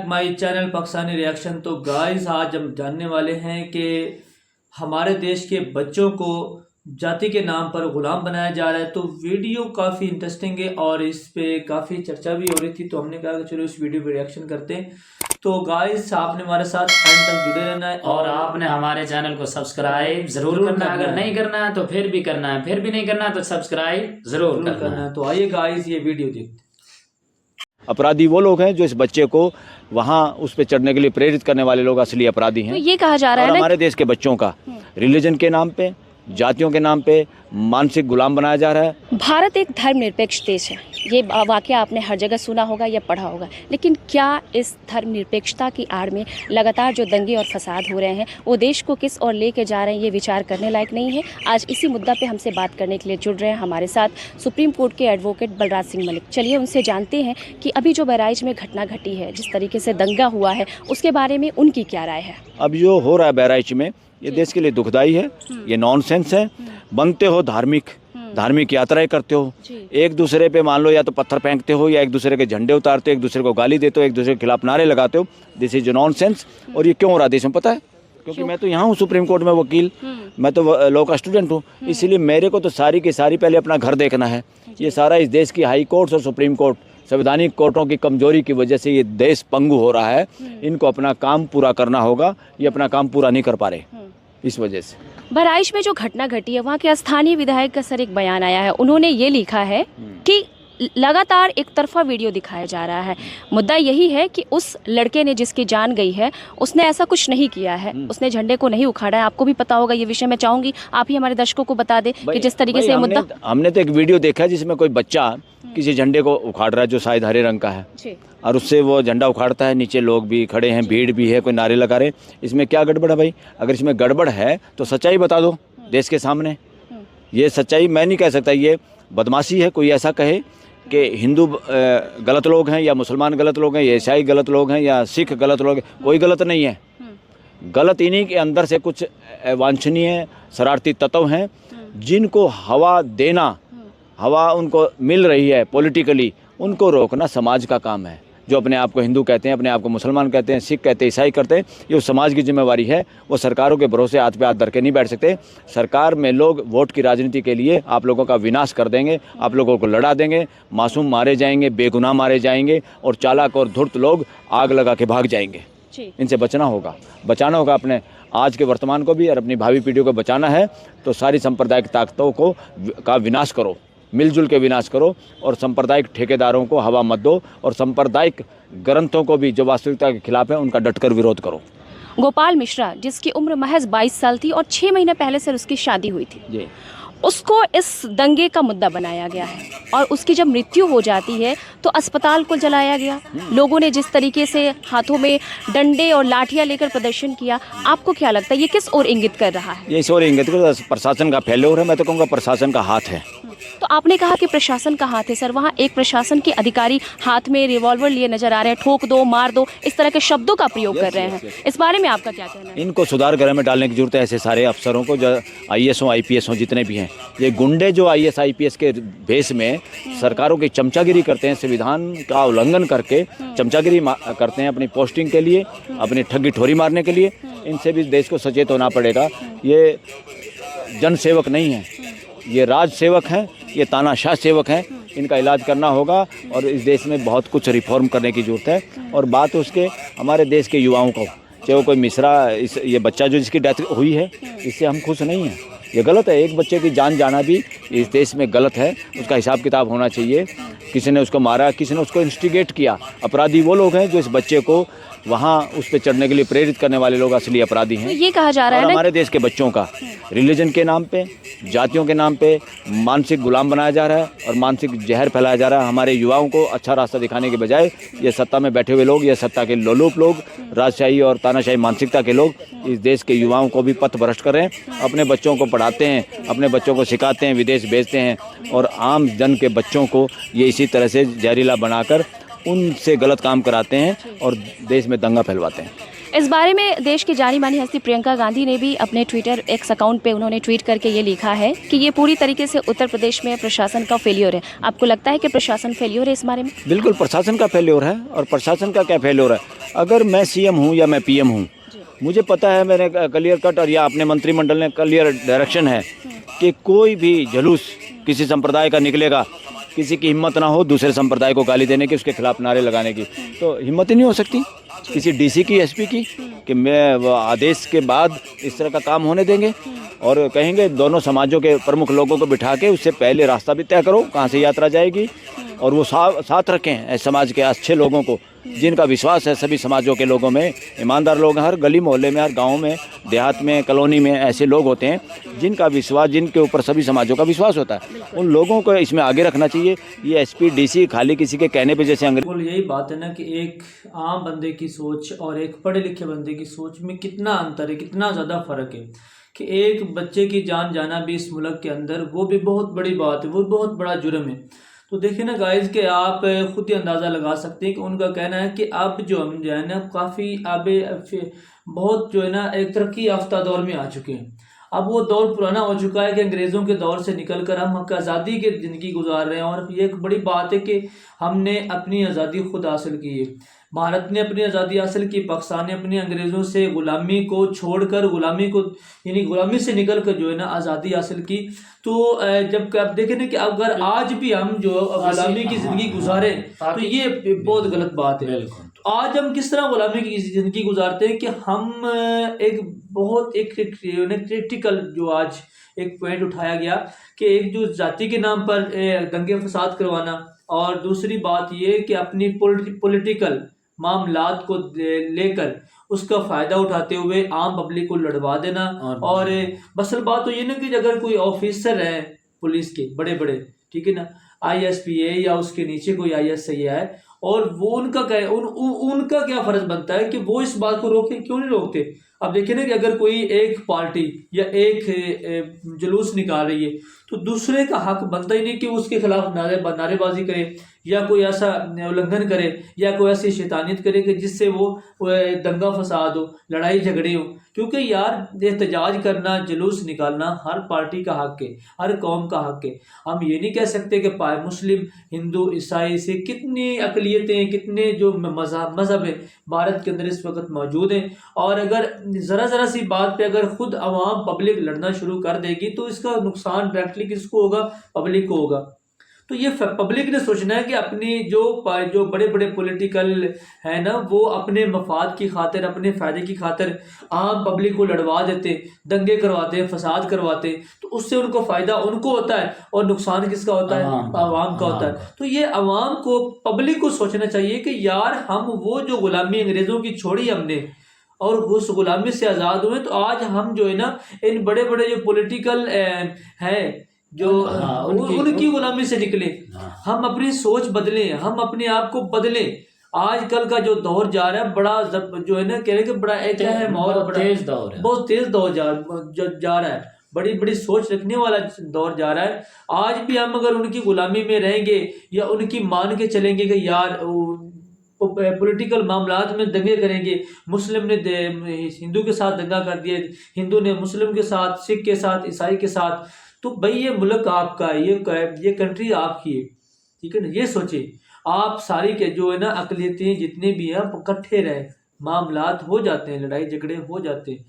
My channel Pakistani reaction. तो guys आज हम जानने वाले हैं कि हमारे देश के बच्चों को जाति के नाम पर गुलाम बनाया जा रहा है। तो वीडियो काफ़ी इंटरेस्टिंग है और इस पे काफ़ी चर्चा भी हो रही थी, तो हमने कहा कि चलो इस वीडियो पे रिएक्शन करते हैं। तो गाइस आपने हमारे साथ एंड तक जुड़े रहना है और आपने हमारे चैनल को सब्सक्राइब जरूर करना है। अगर नहीं करना है तो फिर भी करना है, फिर भी नहीं करना है तो सब्सक्राइब जरूर करना है। तो आइए गाइस ये वीडियो देखते हैं। अपराधी वो लोग हैं जो इस बच्चे को वहाँ उस पे चढ़ने के लिए प्रेरित करने वाले लोग असली अपराधी हैं। तो ये कहा जा रहा है हमारे देश के बच्चों का रिलीजन के नाम पे, जातियों के नाम पे मानसिक गुलाम बनाया जा रहा है। भारत एक धर्मनिरपेक्ष देश है, ये वाकया आपने हर जगह सुना होगा या पढ़ा होगा। लेकिन क्या इस धर्मनिरपेक्षता की आड़ में लगातार जो दंगे और फसाद हो रहे हैं वो देश को किस ओर लेके जा रहे हैं, ये विचार करने लायक नहीं है? आज इसी मुद्दा पे हमसे बात करने के लिए जुड़ रहे हैं हमारे साथ सुप्रीम कोर्ट के एडवोकेट बलराज सिंह मलिक। चलिए उनसे जानते हैं कि अभी जो बहराइच में घटना घटी है, जिस तरीके से दंगा हुआ है, उसके बारे में उनकी क्या राय है। अब जो हो रहा है बहराइच में, ये देश के लिए दुखदाई है, ये नॉनसेंस है। बनते हो धार्मिक यात्राएं करते हो, एक दूसरे पे मान लो या तो पत्थर फेंकते हो या एक दूसरे के झंडे उतारते हो, एक दूसरे को गाली देते हो, एक दूसरे के खिलाफ नारे लगाते हो। This is nonsense. और ये क्यों हो रहा है देश में पता है? क्योंकि मैं तो यहाँ हूँ सुप्रीम कोर्ट में वकील, मैं तो लॉ का स्टूडेंट हूँ, इसीलिए मेरे को तो सारी की सारी पहले अपना घर देखना है। ये सारा इस देश की हाई कोर्ट्स और सुप्रीम कोर्ट संवैधानिक कोर्टों की कमजोरी की वजह से ये देश पंगु हो रहा है। इनको अपना काम पूरा करना होगा, ये अपना काम पूरा नहीं कर पा रहे इस वजह से। बहराइच में जो घटना घटी है, वहाँ के स्थानीय विधायक का सर एक बयान आया है। उन्होंने ये लिखा है कि लगातार एक तरफा वीडियो दिखाया जा रहा है। मुद्दा यही है कि उस लड़के ने, जिसकी जान गई है, उसने ऐसा कुछ नहीं किया है, उसने झंडे को नहीं उखाड़ा है। आपको भी पता होगा ये विषय। मैं चाहूंगी आप ही हमारे दर्शकों को बता दें कि जिस तरीके से मुद्दा हमने तो एक वीडियो देखा है जिसमें कोई बच्चा किसी झंडे को उखाड़ रहा है जो शायद हरे रंग का है, और उससे वो झंडा उखाड़ता है। नीचे लोग भी खड़े हैं, भीड़ भी है, कोई नारे लगा रहे। इसमें क्या गड़बड़ है भाई? अगर इसमें गड़बड़ है तो सच्चाई बता दो देश के सामने। ये सच्चाई मैं नहीं कह सकता, ये बदमाशी है। कोई ऐसा कहे कि हिंदू गलत लोग हैं या मुसलमान गलत लोग हैं या ईसाई गलत लोग हैं या सिख गलत लोग हैं, कोई गलत नहीं है। गलत इन्हीं के अंदर से कुछ वांछनीय शरारती तत्व हैं जिनको हवा देना, हवा उनको मिल रही है पॉलिटिकली, उनको रोकना समाज का काम है। जो अपने आप को हिंदू कहते हैं, अपने आप को मुसलमान कहते हैं, सिख कहते हैं, ईसाई करते हैं, ये उस समाज की जिम्मेवारी है। वो सरकारों के भरोसे हाथ पे हाथ धर के नहीं बैठ सकते। सरकार में लोग वोट की राजनीति के लिए आप लोगों का विनाश कर देंगे, आप लोगों को लड़ा देंगे, मासूम मारे जाएंगे, बेगुनाह मारे जाएंगे और चालाक और धूर्त लोग आग लगा के भाग जाएंगे। इनसे बचना होगा, बचाना होगा अपने आज के वर्तमान को भी, और अपनी भावी पीढ़ियों को बचाना है तो सारी सांप्रदायिक ताकतों का विनाश करो, मिलजुल के विनाश करो, और सांप्रदायिक ठेकेदारों को हवा मत दो, और सांप्रदायिक ग्रंथों को भी जो वास्तविकता के खिलाफ है उनका डटकर विरोध करो। गोपाल मिश्रा, जिसकी उम्र महज 22 साल थी और 6 महीने पहले से उसकी शादी हुई थी, उसको इस दंगे का मुद्दा बनाया गया है। और उसकी जब मृत्यु हो जाती है तो अस्पताल को जलाया गया। लोगों ने जिस तरीके से हाथों में डंडे और लाठियां लेकर प्रदर्शन किया, आपको क्या लगता है ये किस ओर इंगित कर रहा है? ये इस ओर इंगित कर, प्रशासन का फेल्योर है। मैं तो कहूँगा प्रशासन का हाथ है। तो आपने कहा कि प्रशासन का हाथ है सर, वहाँ एक प्रशासन के अधिकारी हाथ में रिवॉल्वर लिए नजर आ रहे हैं, ठोक दो, मार दो, इस तरह के शब्दों का प्रयोग कर रहे हैं। इस बारे में आपका क्या कहना है? इनको सुधार गृह में डालने की जरूरत है। ऐसे सारे अफसरों को, जो IAS हो, IPS हो, जितने भी हैं, ये गुंडे जो IAS IPS के भेष में सरकारों की चमचागिरी करते हैं, संविधान का उल्लंघन करके चमचागिरी करते हैं अपनी पोस्टिंग के लिए, अपनी ठगी ठोरी मारने के लिए। इनसे भी देश को सचेत होना पड़ेगा। ये जनसेवक नहीं है, ये राज सेवक हैं, ये तानाशाह सेवक हैं। इनका इलाज करना होगा और इस देश में बहुत कुछ रिफॉर्म करने की ज़रूरत है। और बात उसके हमारे देश के युवाओं को, चाहे वो कोई मिश्रा, ये बच्चा जो जिसकी डेथ हुई है, इससे हम खुश नहीं हैं। ये गलत है। एक बच्चे की जान जाना भी इस देश में गलत है। उसका हिसाब किताब होना चाहिए। किसी ने उसको मारा, किसी ने उसको इंस्टिगेट किया। अपराधी वो लोग हैं जो इस बच्चे को वहाँ उस पर चढ़ने के लिए प्रेरित करने वाले लोग असली अपराधी हैं। ये कहा जा रहा है हमारे देश के बच्चों का रिलीजन के नाम पे, जातियों के नाम पे मानसिक गुलाम बनाया जा रहा है और मानसिक जहर फैलाया जा रहा है। हमारे युवाओं को अच्छा रास्ता दिखाने के बजाय ये सत्ता में बैठे हुए लोग, ये सत्ता के लोलुप लोग, राजशाही और तानाशाही मानसिकता के लोग इस देश के युवाओं को भी पथ भ्रष्ट कर रहे हैं। अपने बच्चों को पढ़ाते हैं, अपने बच्चों को सिखाते हैं, विदेश भेजते हैं, और आम जन के बच्चों को ये इसी तरह से जहरीला बनाकर उनसे गलत काम कराते हैं और देश में दंगा फैलवाते हैं। इस बारे में देश की जानी मानी हस्ती प्रियंका गांधी ने भी अपने ट्विटर एक्स अकाउंट पे उन्होंने ट्वीट करके ये लिखा है कि ये पूरी तरीके से उत्तर प्रदेश में प्रशासन का फेल्योर है। आपको लगता है कि प्रशासन फेल्योर है इस बारे में? बिल्कुल प्रशासन का फेल्योर है। और प्रशासन का क्या फेल्योर है? अगर मैं सीएम हूँ या मैं पीएम हूँ, मुझे पता है, मैंने क्लियर कट और या अपने मंत्रिमंडल ने क्लियर डायरेक्शन है कि कोई भी जुलूस किसी संप्रदाय का निकलेगा, किसी की हिम्मत ना हो दूसरे संप्रदाय को गाली देने की, उसके खिलाफ नारे लगाने की, तो हिम्मत ही नहीं हो सकती किसी डीसी की, एसपी की, कि मैं आदेश के बाद इस तरह का काम होने देंगे। और कहेंगे दोनों समाजों के प्रमुख लोगों को बिठा के उससे पहले रास्ता भी तय करो कहाँ से यात्रा जाएगी, और वो साथ रखें ऐसे समाज के अच्छे लोगों को जिनका विश्वास है सभी समाजों के लोगों में। ईमानदार लोग हैं, हर गली मोहल्ले में, हर गांव में, देहात में, कॉलोनी में ऐसे लोग होते हैं जिनका विश्वास, जिनके ऊपर सभी समाजों का विश्वास होता है। उन लोगों को इसमें आगे रखना चाहिए। ये एसपी डीसी खाली किसी के कहने पे जैसे बिल्कुल यही बात है ना कि एक आम बंदे की सोच और एक पढ़े लिखे बंदे की सोच में कितना अंतर है, कितना ज़्यादा फ़र्क है कि एक बच्चे की जान जाना भी इस मुल्क के अंदर वो भी बहुत बड़ी बात है, वो बहुत बड़ा जुर्म है। तो देखिए ना गाइस कि आप खुद ही अंदाज़ा लगा सकते हैं कि उनका कहना है कि अब जो हम जो है ना काफ़ी अब बहुत जो है ना एक तरक्की याफ्ता दौर में आ चुके हैं। अब वो दौर पुराना हो चुका है कि अंग्रेज़ों के दौर से निकलकर हम आज़ादी की ज़िंदगी गुजार रहे हैं। और ये एक बड़ी बात है कि हमने अपनी आज़ादी खुद हासिल की है। भारत ने अपनी आज़ादी हासिल की, पाकिस्तान ने अपनी अंग्रेज़ों से ग़ुलामी को छोड़कर, ग़ुलामी को यानी ग़ुलामी से निकल कर जो है ना आज़ादी हासिल की। तो जब आप देखें ना कि अगर आज भी हम जो ग़ुलामी की ज़िंदगी गुजारें तो ये बहुत गलत बात है। तो आज हम किस तरह ग़ुलामी की ज़िंदगी गुजारते हैं कि हम एक बहुत एक क्रिटिकल जो आज एक पॉइंट उठाया गया कि एक जो जाति के नाम पर दंगे फसाद करवाना, और दूसरी बात ये कि अपनी पॉलिटिकल मामलात को लेकर उसका फ़ायदा उठाते हुए आम पब्लिक को लड़वा देना। और बसल बात तो ये ना कि अगर कोई ऑफिसर है पुलिस के बड़े बड़े, ठीक है ना, ISPA या उसके नीचे कोई ISI है, और वो उनका क्या फ़र्ज़ बनता है कि वो इस बात को रोकें? क्यों नहीं रोकते? अब देखिए ना कि अगर कोई एक पार्टी या एक जुलूस निकाल रही है तो दूसरे का हक बनता ही नहीं कि उसके खिलाफ नारेबाजी करे या कोई ऐसा उल्लंघन करे या कोई ऐसी शैतानियत करे कि जिससे वो दंगा फसाद हो, लड़ाई झगड़े हो। क्योंकि यार एहतजाज करना, जुलूस निकालना हर पार्टी का हक है, हर कौम का हक है। हम ये नहीं कह सकते कि मुस्लिम, हिंदू, ईसाई से कितनी अक़लियतें, कितने जो मज़हब है भारत के अंदर इस वक्त मौजूद हैं, और अगर ज़रा सी बात पे अगर खुद अवाम पब्लिक लड़ना शुरू कर देगी तो इसका नुकसान डायरेक्टली किसको होगा? पब्लिक को होगा। तो ये पब्लिक ने सोचना है कि अपनी जो बड़े बड़े पॉलिटिकल है ना, वो अपने मफाद की खातिर, अपने फ़ायदे की खातिर आम पब्लिक को लड़वा देते, दंगे करवाते, फसाद करवाते, तो उससे उनको फ़ायदा उनको होता है और नुकसान किसका होता है? आवाम का होता है। तो ये आवाम को, पब्लिक को सोचना चाहिए कि यार हम वो जो ग़ुलामी अंग्रेज़ों की छोड़ी हमने और उस ग़ुलामी से आज़ाद हुए, तो आज हम जो है ना इन बड़े बड़े जो पॉलिटिकल हैं जो उनकी गुलामी से निकले, हम अपनी सोच बदलें, हम अपने आप को बदलें। आजकल का जो दौर जा रहा है बड़ा जो है ना, कह रहे कि बड़ा एक है माहौल, बड़ा तेज दौर है, बहुत तेज दौर जा रहा है, बड़ी बड़ी सोच रखने वाला दौर जा रहा है। आज भी हम अगर उनकी गुलामी में रहेंगे या उनकी मान के चलेंगे कि यार पॉलिटिकल मामलात में दंगे करेंगे, मुस्लिम ने हिंदू के साथ दंगा कर दिया, हिंदू ने मुस्लिम के साथ, सिख के साथ, ईसाई के साथ, तो भाई ये मुल्क आपका है, ये कंट्री आपकी है, ठीक है ना। ये सोचे आप सारी के जो है ना अक़लियतें जितने भी हैं इकट्ठे रहे, मामलात हो जाते हैं, लड़ाई झगड़े हो जाते हैं,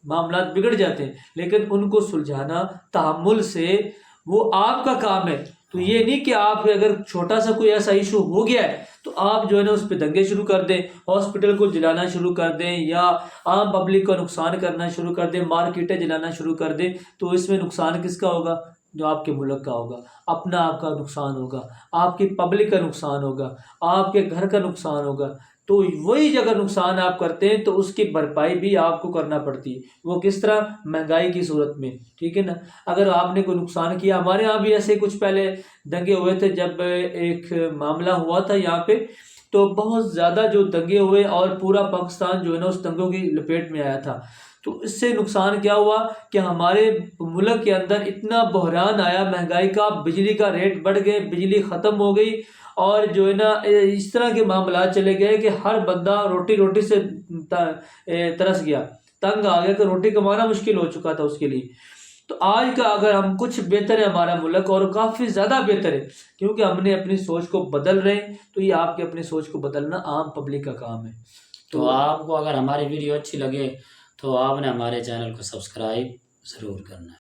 मामलात बिगड़ जाते हैं, लेकिन उनको सुलझाना तहम्मुल से वो आपका काम है। तो ये नहीं कि आप अगर छोटा सा कोई ऐसा इशू हो गया है तो आप जो है ना उस पर दंगे शुरू कर दें, हॉस्पिटल को जलाना शुरू कर दें या आम पब्लिक का नुकसान करना शुरू कर दें, मार्केटें जलाना शुरू कर दें। तो इसमें नुकसान किसका होगा? जो आपके मुल्क का होगा, अपना आपका नुकसान होगा, आपकी पब्लिक का नुकसान होगा, आपके घर का नुकसान होगा। तो वही अगर नुकसान आप करते हैं तो उसकी भरपाई भी आपको करना पड़ती है। वो किस तरह? महंगाई की सूरत में, ठीक है ना। अगर आपने कोई नुकसान किया, हमारे यहाँ भी ऐसे कुछ पहले दंगे हुए थे, जब एक मामला हुआ था यहाँ पे, तो बहुत ज़्यादा जो दंगे हुए और पूरा पाकिस्तान जो है ना उस दंगों की लपेट में आया था। तो इससे नुकसान क्या हुआ कि हमारे मुल्क के अंदर इतना बहरान आया महंगाई का, बिजली का रेट बढ़ गए, बिजली ख़त्म हो गई और जो है ना इस तरह के मामला चले गए कि हर बंदा रोटी से तरस गया, तंग आ गया कि रोटी कमाना मुश्किल हो चुका था उसके लिए। तो आज का अगर हम कुछ बेहतर है हमारा मुल्क, और काफ़ी ज़्यादा बेहतर है, क्योंकि हमने अपनी सोच को बदल रहे हैं। तो ये आपकी अपनी सोच को बदलना आम पब्लिक का काम है। तो आपको अगर हमारी वीडियो अच्छी लगे तो आपने हमारे चैनल को सब्सक्राइब ज़रूर करना है।